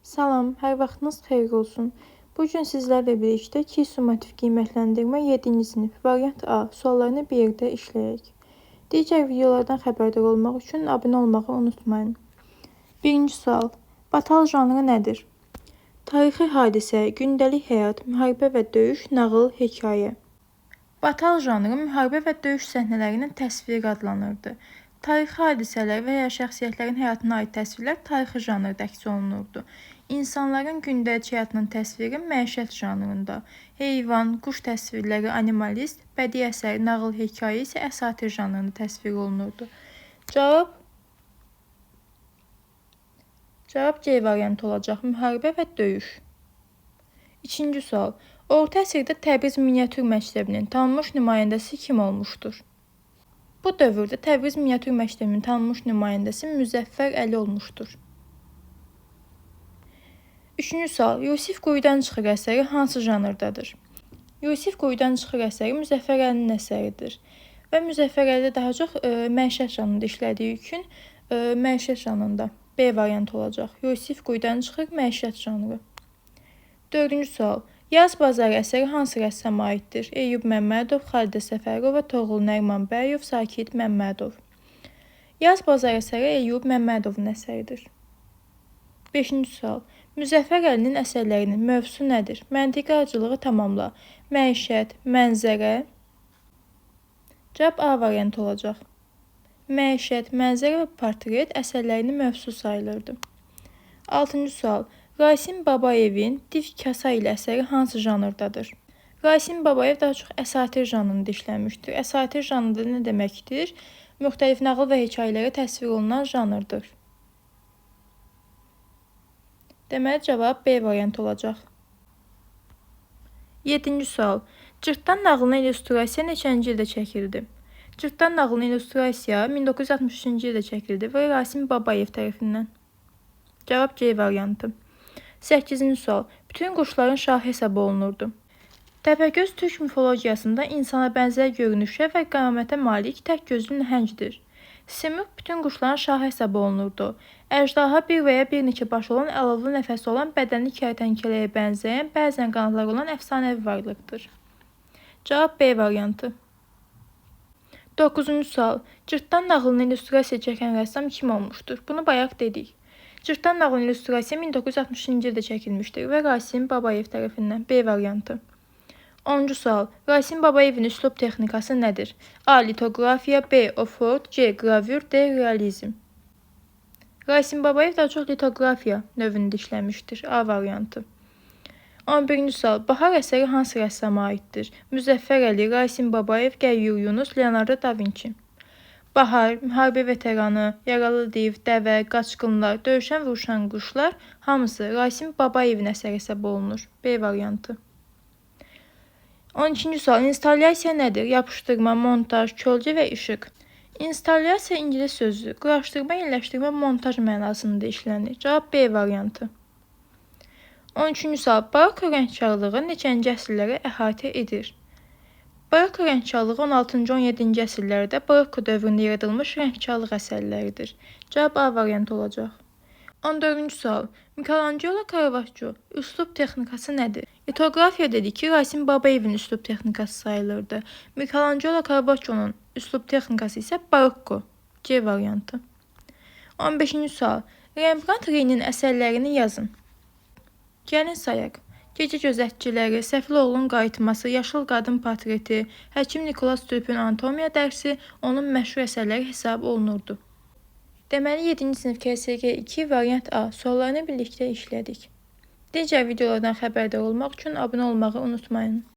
Salam, hər vaxtınız xeyir olsun. Bu gün sizlərlə birlikdə ki, summativ qiymətləndirmə 7-ci sinif variant A suallarını bir yerdə işləyək. Digər videolardan xəbərdar olmaq üçün abunə olmağı unutmayın. Birinci sual. Batal janrı nədir? Tarixi hadisə, gündəlik həyat, müharibə və döyüş, nağıl, hekayə. Batal janrı müharibə və döyüş səhnələrinin təsviri adlanırdı. Tarixi hadisələr və ya şəxsiyyətlərin həyatına aid təsvirlər tarixi janrda əks olunurdu. İnsanların gündəlik həyatının təsviri məişət janrında, heyvan, quş təsvirləri animalist, bədii əsər, nağıl, hekayə isə əsatir janrında təsvir olunurdu. Cavab C variantı olacaq. Müharibə və döyüş. İkinci sual. Orta əsrdə Təbriz Miniatür Məktəbinin tanınmış nümayəndəsi kim olmuşdur? Bu dövrdə Təbriz Miniatür Məktəbinin tanınmış nümayəndəsi Müzəffər Əli olmuşdur. Üçüncü sual. Yusif Quyudan çıxır əsəri hansı janrdadır? Yusif Quyudan çıxır əsəri Müzəffər Əlinin əsəridir. Və Müzəffər Əli daha çox məişət janrında işlədiyi üçün məişət janrında B variantı olacaq. Yusif Quyudan çıxır məişət janrı. Dördüncü sual. Yaz Bazarı əsəri hansı rəssama aiddir? Eyüp Məmmədov, Xalidə Səfərova, Toğrul Nərimanbəyov, Sakit Məmmədov. Yaz Bazarı əsəri Eyüp Məmmədovun əsəridir. Beşinci sual. Müzəffər Əlinin əsərlərinin mövzusu nədir? Məntiqi acılığı tamamla. Məişət, mənzərə. Cavab A variantı olacaq. Məişət, mənzərə və portret əsərlərinin mövzusu sayılırdı. Altıncı sual. Rasim Babayevin Div Kasa ilə əsəri hansı janrdadır? Rasim Babayev daha çox əsatir janrında işləmişdir. Əsatir janrında nə deməkdir? Müxtəlif nağıl və hekayələrə təsvir olunan janrdır. Deməli, cavab B variantı olacaq. 7-ci sual. Cırtdan nağılına illüstrasiya neçənci ildə çəkildi? Cırtdan nağılına illüstrasiya 1963-cü ildə çəkildi və Rasim Babayev tərəfindən. Cavab C variantı. 8-ci sual. Bütün quşların şahı hesab olunurdu. Təpəgöz türk mifologiyasında insana bənzər görünüşə və qamətə malik tək gözlü nəhəngdir. Simurq bütün quşların şahı hesab olunurdu. Əjdaha bir və ya bir neçə başı olan, əlavlı nəfəsi olan, bədənli kərtənkələyə bənzəyən, bəzən qanadları olan əfsanəvi varlıqdır. Cavab B variantı. 9-cu sual. Cırtdan nağılına illüstrasiya çəkən rəssam kim olmuşdur? Bunu bayaq dedik. Cırtdan nağılına illüstrasiya 1960-cı ildə çəkilmişdir və Rasim Babayev tərəfindən. B variantı. 10-cu sual. Rasim Babayevin üslub texnikası nədir? A. Litografiya, B. Ofort, C. Gravür, D. Realizm. Rasim Babayev daha çox litografiya növündə işləmişdir. A variantı. 11-ci sual. Bahar əsəri hansı rəssama aiddir? Müzəffər Əli, Rasim Babayev, Qəyyur Yunus, Leonardo da Vinci. Bahar, müharibə veteranı, yaralı div, dəvə, qaçqınlar, döyüşən vuruşan quşlar hamısı Rasim Babayevin əsəri hesab olunur. B variantı. 12-ci sual. İnstallasiya nədir? Yapışdırma, montaj, kölgə və işıq. İnstallasiya ingilis sözü. Quraşdırma, yerləşdirmə, montaj mənasında işlənir. Cavab B variantı. 13-cü sual. Barokko rəngkarlığı neçənci əsrlərə əhatə edir? Barokko rəngkarlığı 16-cı 17-ci əsrlərdə barokko dövründə yaradılmış rəngkarlıq əsərləridir. Cavab A variantı olacaq. 14-cü sual. Michelangelo Caravaggio üslub texnikası nədir? Litografiya dedik ki, Rasim Babayevin üslub texnikası sayılırdı. Michelangelo Caravaggio'nun üslub texnikası isə barokko. C variantı. 15-ci sual. Rembrandt Reynin əsərlərini yazın. Gəlin sayaq. Gecə gözətçiləri, Səfil oğlun qayıtması, Yaşıl qadın portreti, həkim Nikolas Türpün anatomiya dərsi onun məşhur əsərləri hesab olunurdu. Deməli, 7-ci sinif KSG 2 variant A suallarını birlikdə işlədik. Digər videolardan xəbərdar olmaq üçün abunə olmağı unutmayın.